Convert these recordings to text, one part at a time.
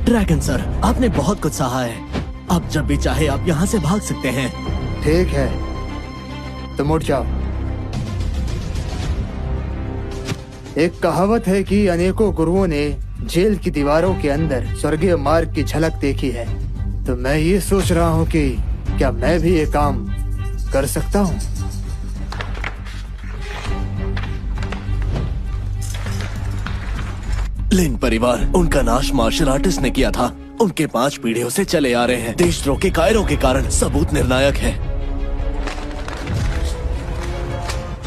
Dragon sir, आपने बहुत कुछ सहा है। अब जब भी चाहे आप यहाँ से भाग सकते हैं। ठीक है, तुम उठ जाओ। एक कहावत है कि अनेकों गुरुओं ने जेल की दीवारों के अंदर स्वर्गीय मार्ग की झलक देखी है। तो मैं ये सोच रहा हूँ कि क्या मैं भी ये काम कर सकता हूँ। लिन परिवार, उनका नाश मार्शल आर्टिस्ट ने किया था। उनके 5 पीढ़ियों से चले आ रहे हैं। देशद्रोह के कायरों के कारण सबूत निर्णायक है।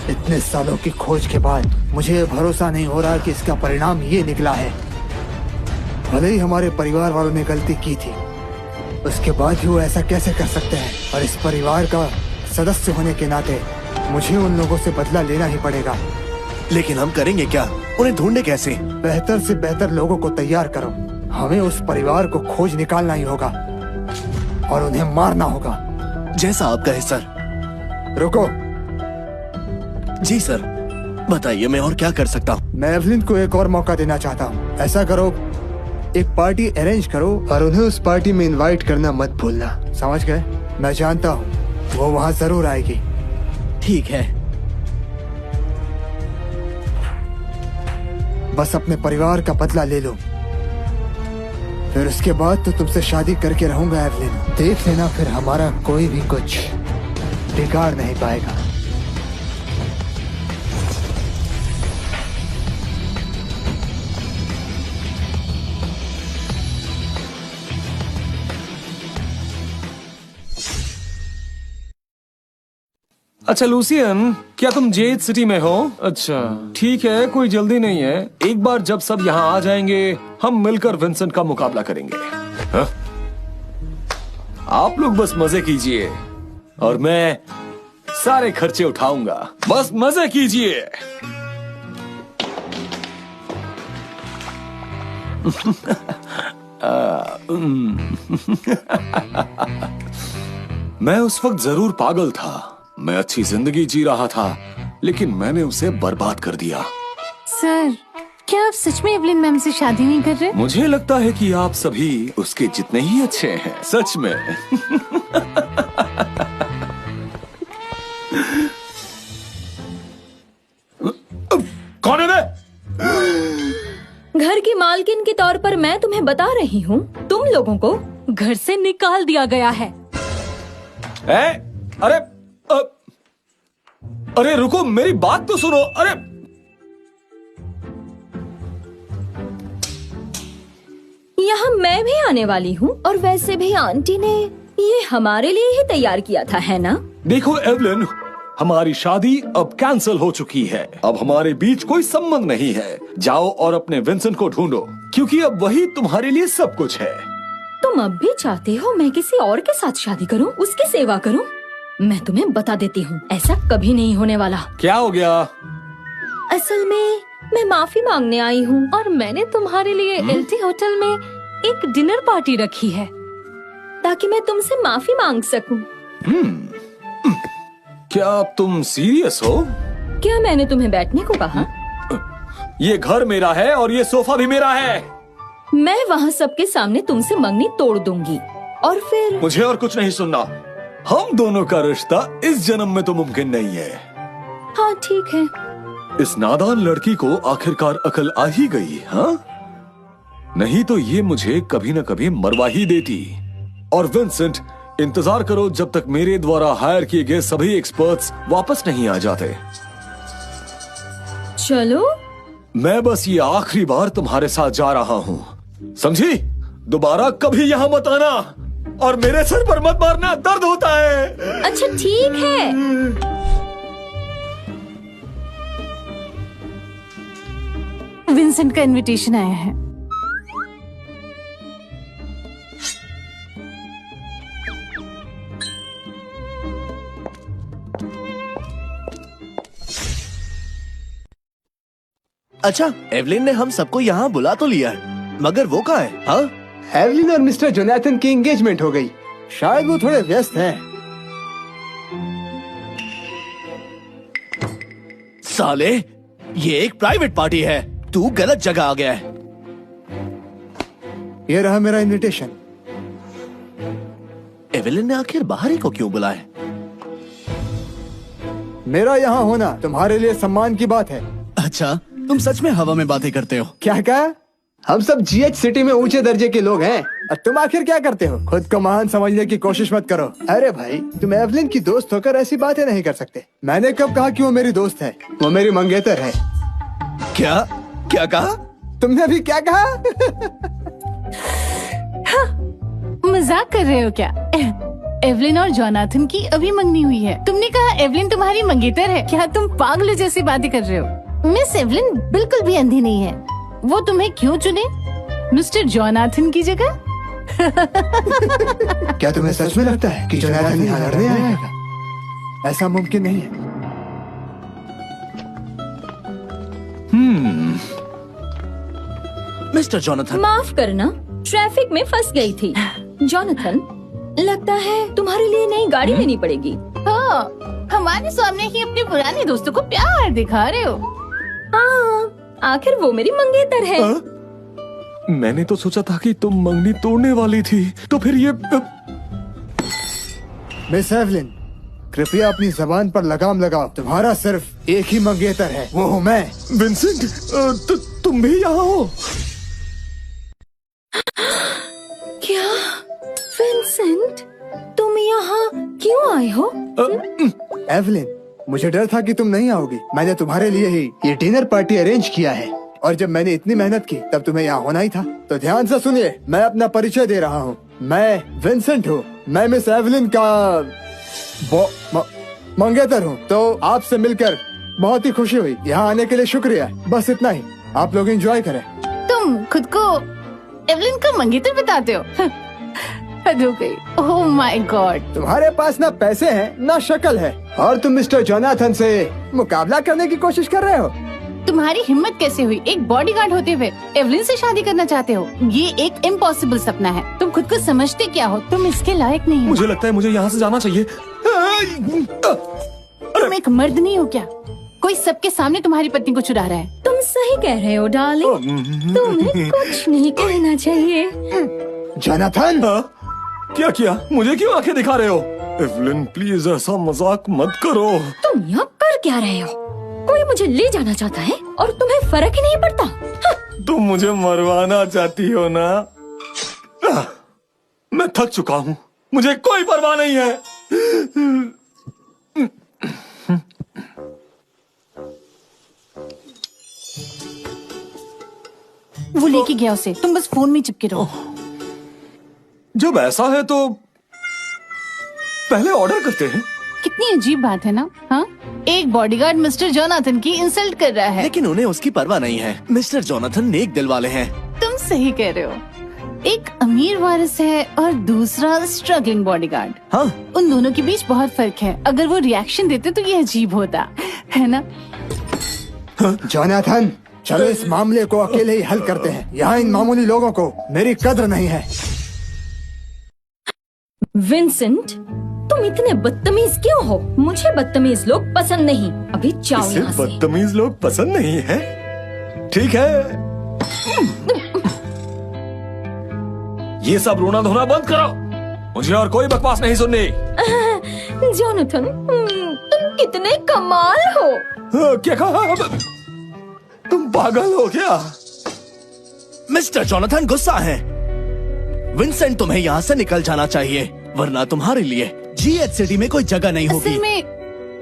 इतने सालों की खोज के बाद मुझे भरोसा नहीं हो रहा कि इसका परिणाम ये निकला है। भले ही हमारे परिवार वालों ने गलती की थी, उसके बाद भी वो ऐसा कैसे कर सकते हैं। और इस परिवार का सदस्य होने के नाते मुझे उन लोगों से बदला लेना ही पड़ेगा। लेकिन हम करेंगे क्या? उन्हें ढूंढे कैसे? बेहतर से बेहतर लोगों को तैयार करो। हमें उस परिवार को खोज निकालना ही होगा और उन्हें मारना होगा। जैसा आप कहे सर। रुको। जी सर, बताइए मैं और क्या कर सकता हूँ? मैं एवलिन को एक और मौका देना चाहता हूँ। ऐसा करो, एक पार्टी अरेंज करो और उन्हें उस पार्टी में इनवाइट करना मत भूलना। समझ गए? मैं जानता हूँ वो वहाँ जरूर आएगी। ठीक है। बस अपने परिवार का बदला ले लो, फिर उसके बाद तो तुमसे शादी करके रहूंगा एवलिन। देख लेना, फिर हमारा कोई भी कुछ बिगाड़ नहीं पाएगा। अच्छा लूसियन, क्या तुम जेड सिटी में हो? अच्छा ठीक है, कोई जल्दी नहीं है। एक बार जब सब यहाँ आ जाएंगे, हम मिलकर विंसेंट का मुकाबला करेंगे। हा? आप लोग बस मजे कीजिए और मैं सारे खर्चे उठाऊंगा। बस मजे कीजिए। मैं उस वक्त जरूर पागल था। मैं अच्छी जिंदगी जी रहा था, लेकिन मैंने उसे बर्बाद कर दिया। सर, क्या आप सच में एवलिन मैम से शादी नहीं कर रहे? मुझे लगता है कि आप सभी उसके जितने ही अच्छे हैं, सच में। कौन है मैं? घर की मालकिन के तौर पर मैं तुम्हें बता रही हूँ, तुम लोगों को घर से निकाल दिया गया है। अरे अरे रुको, मेरी बात तो सुनो। अरे यहाँ मैं भी आने वाली हूँ, और वैसे भी आंटी ने ये हमारे लिए ही तैयार किया था, है ना? देखो एवलिन, हमारी शादी अब कैंसिल हो चुकी है। अब हमारे बीच कोई संबंध नहीं है। जाओ और अपने विंसेंट को ढूंढो, क्योंकि अब वही तुम्हारे लिए सब कुछ है। तुम अब भी चाहते हो मैं किसी और के साथ शादी करूँ, उसकी सेवा करूँ? मैं तुम्हें बता देती हूँ, ऐसा कभी नहीं होने वाला। क्या हो गया? असल में मैं माफी मांगने आई हूँ, और मैंने तुम्हारे लिए एलटी होटल में एक डिनर पार्टी रखी है, ताकि मैं तुमसे माफी मांग सकूं। क्या तुम सीरियस हो? क्या मैंने तुम्हें बैठने को कहा? ये घर मेरा है और ये सोफा भी मेरा है। मैं वहाँ सबके सामने तुमसे मंगनी तोड़ दूंगी, और फिर मुझे और कुछ नहीं सुनना। हम दोनों का रिश्ता इस जन्म में तो मुमकिन नहीं है। हाँ ठीक है। इस नादान लड़की को आखिरकार अकल आ ही गई, हाँ? नहीं तो ये मुझे कभी न कभी मरवा ही देती। और विंसेंट, इंतजार करो जब तक मेरे द्वारा हायर किए गए सभी एक्सपर्ट्स वापस नहीं आ जाते। चलो, मैं बस ये आखिरी बार तुम्हारे साथ जा रहा हूँ, समझी? दोबारा कभी यहाँ मत आना, और मेरे सर पर मत मारना, दर्द होता है। अच्छा ठीक है। विंसेंट का इनविटेशन आया है। अच्छा, एवलिन ने हम सबको यहाँ बुला तो लिया है, मगर वो कहाँ है? हाँ? एवलिन और मिस्टर जोनाथन की एंगेजमेंट हो गई। शायद वो थोड़े व्यस्त हैं। साले, ये एक प्राइवेट पार्टी है। तू गलत जगह आ गया है। ये रहा मेरा इनविटेशन। एवेलिन ने आखिर बाहरी को क्यों बुलाया? मेरा यहाँ होना तुम्हारे लिए सम्मान की बात है। अच्छा, तुम सच में हवा में बातें करते हो? क्या कहा? हम सब GH सिटी में ऊंचे दर्जे के लोग हैं और तुम आखिर क्या करते हो? खुद को महान समझने की कोशिश मत करो। अरे भाई, तुम एवलिन की दोस्त होकर ऐसी बातें नहीं कर सकते। मैंने कब कहा कि वो मेरी दोस्त है? वो मेरी मंगेतर है। क्या क्या कहा? तुमने भी क्या कहा? मजाक कर रहे हो क्या? एवलिन और जोनाथन की अभी मंगनी हुई है। तुमने कहा एवलिन तुम्हारी मंगेतर है। क्या तुम पागलों जैसी बातें कर रहे हो? मिस एवलिन बिल्कुल भी अंधी नहीं है। वो तुम्हें क्यों चुने मिस्टर जोनाथन की जगह? क्या तुम्हें सच में लगता है कि जोनाथन यहाँ लड़ने आएगा? ऐसा मुमकिन नहीं है। मिस्टर जोनाथन, माफ करना, ट्रैफिक में फंस गई थी। जोनाथन, लगता है तुम्हारे लिए नई गाड़ी लेनी पड़ेगी। हाँ, हमारे सामने ही अपने पुराने दोस्तों को प्यार दिखा रहे हो। हाँ, आखिर वो मेरी मंगेतर है। मैंने तो सोचा था कि तुम मंगनी तोड़ने वाली थी, तो फिर ये मिस एवलिन, कृपया अपनी जबान पर लगाम लगाओ। तुम्हारा सिर्फ एक ही मंगेतर है, वो हूँ मैं। विंसेंट, तुम भी यहाँ हो? क्या विंसेंट, तुम यहाँ क्यों आए हो? एवलिन, मुझे डर था कि तुम नहीं आओगी। मैंने तुम्हारे लिए ही ये डिनर पार्टी अरेंज किया है और जब मैंने इतनी मेहनत की तब तुम्हें यहाँ होना ही था। तो ध्यान से सुनिए, मैं अपना परिचय दे रहा हूँ। मैं विंसेंट हूँ। मैं मिस एवलिन का मंगेतर हूँ। तो आपसे मिलकर बहुत ही खुशी हुई। यहाँ आने के लिए शुक्रिया। बस इतना ही। आप लोग एंजॉय करें। तुम खुद को एवलिन का मंगेतर बताते हो? हद हो गई। Oh my God. तुम्हारे पास ना पैसे हैं ना शक्ल है और तुम मिस्टर जोनाथन से मुकाबला करने की कोशिश कर रहे हो। तुम्हारी हिम्मत कैसे हुई एक बॉडीगार्ड होते हुए एवलिन से शादी करना चाहते हो? ये एक इम्पॉसिबल सपना है। तुम खुद को समझते क्या हो? तुम इसके लायक नहीं हो। मुझे लगता है मुझे यहाँ से जाना चाहिए। तुम एक मर्द नहीं हो क्या? कोई सबके सामने तुम्हारी पत्नी को चुरा रहा है। तुम सही कह रहे हो डार्लिंग, तुम्हें कुछ नहीं कहना चाहिए। जोनाथन, क्या किया? मुझे क्यों आंखें दिखा रहे हो? एवलिन, प्लीज ऐसा मजाक मत करो। तुम यहाँ कर क्या रहे हो? कोई मुझे ले जाना चाहता है और तुम्हें फर्क ही नहीं पड़ता। तुम मुझे मरवाना चाहती हो ना? मैं थक चुका हूँ, मुझे कोई परवाह नहीं है। वो लेके गया उसे, तुम बस फोन में चिपके रहो। जब ऐसा है तो पहले ऑर्डर करते हैं। कितनी अजीब बात है ना? हाँ, एक बॉडीगार्ड मिस्टर जोनाथन की इंसल्ट कर रहा है। लेकिन उन्हें उसकी परवाह नहीं है। मिस्टर जोनाथन नेक दिल वाले हैं। तुम सही कह रहे हो। एक अमीर वारिस है और दूसरा स्ट्रगलिंग बॉडीगार्ड। हाँ, उन दोनों के बीच बहुत फर्क है। अगर वो रिएक्शन देते तो ये अजीब होता है ना? जोनाथन, चलो इस मामले को अकेले ही हल करते हैं। यहाँ इन मामूली लोगों को मेरी कद्र नहीं है। विंसेंट, तुम इतने बदतमीज क्यों हो? मुझे बदतमीज लोग पसंद नहीं। अभी जाओ इसे यहाँ से। बदतमीज लोग पसंद नहीं है? ठीक है, ये सब रोना धोना बंद करो। मुझे और कोई बकवास नहीं सुननी। जोनाथन, तुम कितने कमाल हो। क्या कहा? तुम पागल हो क्या? मिस्टर जोनाथन गुस्सा है। विंसेंट, तुम्हें यहाँ से निकल जाना चाहिए, वरना तुम्हारे लिए GH सिटी में कोई जगह नहीं होगी। असल में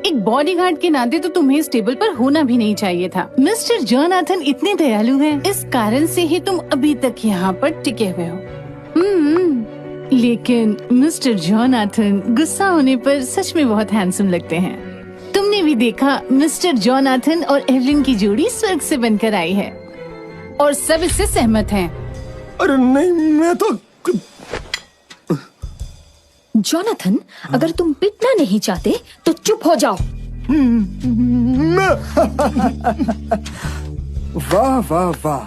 एक बॉडीगार्ड के नाते तो तुम्हें इस टेबल पर होना भी नहीं चाहिए था। मिस्टर जोनाथन इतने दयालु हैं, इस कारण से ही तुम अभी तक यहाँ पर टिके हुए हो। लेकिन मिस्टर जोनाथन गुस्सा होने पर सच में बहुत हैंडसम लगते हैं। तुमने भी देखा, मिस्टर जोनाथन और एवलिन की जोड़ी स्वर्ग से बनकर आई है और सब इससे सहमत हैं। अरे नहीं, मैं तो जोनाथन, अगर तुम पिटना नहीं चाहते तो चुप हो जाओ। वाह वाह वाह,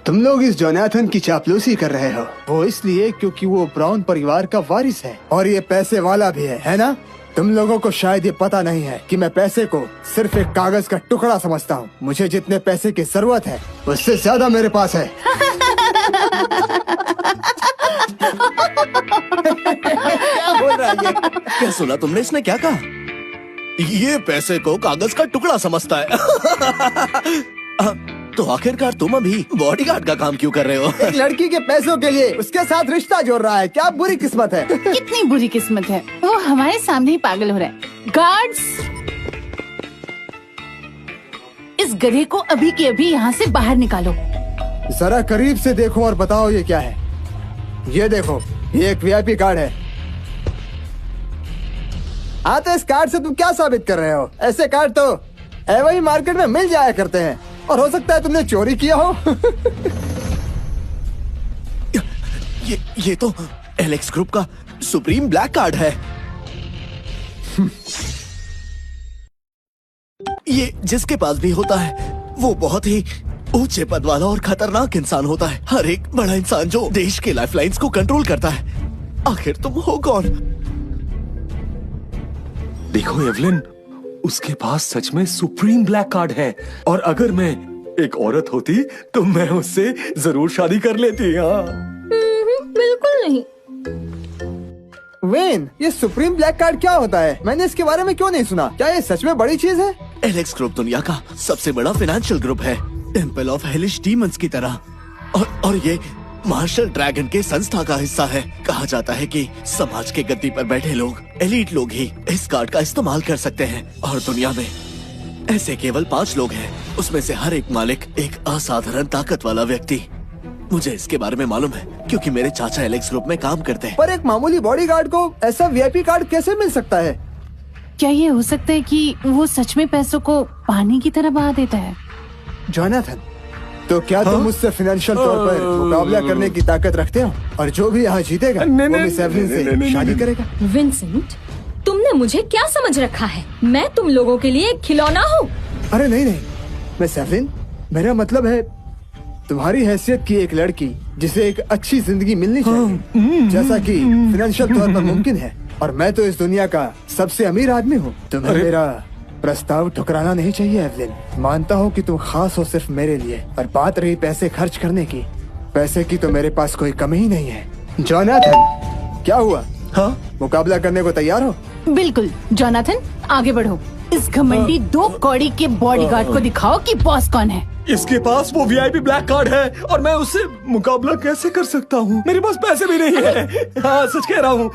तुम लोग इस जोनाथन की चापलूसी कर रहे हो। वो इसलिए क्योंकि वो ब्राउन परिवार का वारिस है और ये पैसे वाला भी है ना? तुम लोगों को शायद ये पता नहीं है कि मैं पैसे को सिर्फ एक कागज का टुकड़ा समझता हूँ। मुझे जितने पैसे की जरूरत है उससे ज्यादा मेरे पास है। क्या बोल रहा है ये? क्या सुना तुमने? इसने क्या कहा? ये पैसे को कागज का टुकड़ा समझता है। तो आखिरकार तुम अभी बॉडीगार्ड का काम क्यों कर रहे हो? एक लड़की के पैसों के लिए उसके साथ रिश्ता जोड़ रहा है। क्या बुरी किस्मत है। कितनी बुरी किस्मत है, वो हमारे सामने ही पागल हो रहा है। गार्ड्स, इस गधे को अभी के अभी यहाँ से बाहर निकालो। जरा करीब से देखो और बताओ ये क्या है। ये देखो, ये एक वीआईपी कार्ड है। हाँ, तो इस कार्ड से तुम क्या साबित कर रहे हो? ऐसे कार्ड तो वही मार्केट में मिल जाया करते हैं, और हो सकता है तुमने चोरी किया हो। ये तो एलेक्स ग्रुप का सुप्रीम ब्लैक कार्ड है। ये जिसके पास भी होता है वो बहुत ही ऊंचे पद वाला और खतरनाक इंसान होता है। हर एक बड़ा इंसान जो देश के लाइफलाइंस को कंट्रोल करता है। आखिर तुम हो कौन? देखो एवलिन, उसके पास सच में सुप्रीम ब्लैक कार्ड है, और अगर मैं एक औरत होती तो मैं उससे जरूर शादी कर लेती। हाँ, बिल्कुल नहीं। वेन, ये सुप्रीम ब्लैक कार्ड क्या होता है? मैंने इसके बारे में क्यों नहीं सुना? क्या ये सच में बड़ी चीज है? एलेक्स ग्रुप दुनिया का सबसे बड़ा फाइनेंशियल ग्रुप है, टेम्पल ऑफ हेलिश डीमंस की तरह। और ये मार्शल ड्रैगन के संस्था का हिस्सा है। कहा जाता है कि समाज के गद्दी पर बैठे लोग, एलीट लोग ही इस कार्ड का इस्तेमाल कर सकते हैं, और दुनिया में ऐसे केवल 5 लोग हैं। उसमें से हर एक मालिक एक असाधारण ताकत वाला व्यक्ति। मुझे इसके बारे में मालूम है क्योंकि मेरे चाचा एलेक्स ग्रुप में काम करते हैं। पर एक मामूली बॉडीगार्ड को ऐसा वीआईपी कार्ड कैसे मिल सकता है? क्या ये हो सकता है कि वो सच में पैसों को पानी की तरह बहा देता है? जोनाथन, तो क्या तुम मुझसे फाइनेंशियल तौर पर मुकाबला करने की ताकत रखते हो? और जो भी यहाँ जीतेगा वो मिस एवलिन से शादी करेगा? विंसेंट, तुमने मुझे क्या समझ रखा है? मैं तुम लोगों के लिए एक खिलौना हूँ? अरे नहीं, मिस एवलिन, मेरा मतलब है तुम्हारी हैसियत की एक लड़की जिसे एक अच्छी जिंदगी मिलनी चाहिए, जैसा कि फाइनेंशियल तौर पर मुमकिन है। और मैं तो इस दुनिया का सबसे अमीर आदमी हूँ। तुम्हें मेरा प्रस्ताव ठुकराना नहीं चाहिए एवलिन। मानता हूँ कि तुम खास हो सिर्फ मेरे लिए, पर बात रही पैसे खर्च करने की, पैसे की तो मेरे पास कोई कमी ही नहीं है। जोनाथन, क्या हुआ? हाँ, मुकाबला करने को तैयार हो? बिल्कुल। जोनाथन, आगे बढ़ो। इस घमंडी 2 कौड़ी के बॉडीगार्ड को दिखाओ कि बॉस कौन है। इसके पास वो वीआईपी ब्लैक कार्ड है और मैं उससे मुकाबला कैसे कर सकता हूँ? मेरे पास पैसे भी नहीं है। हाँ, सच कह रहा हूँ।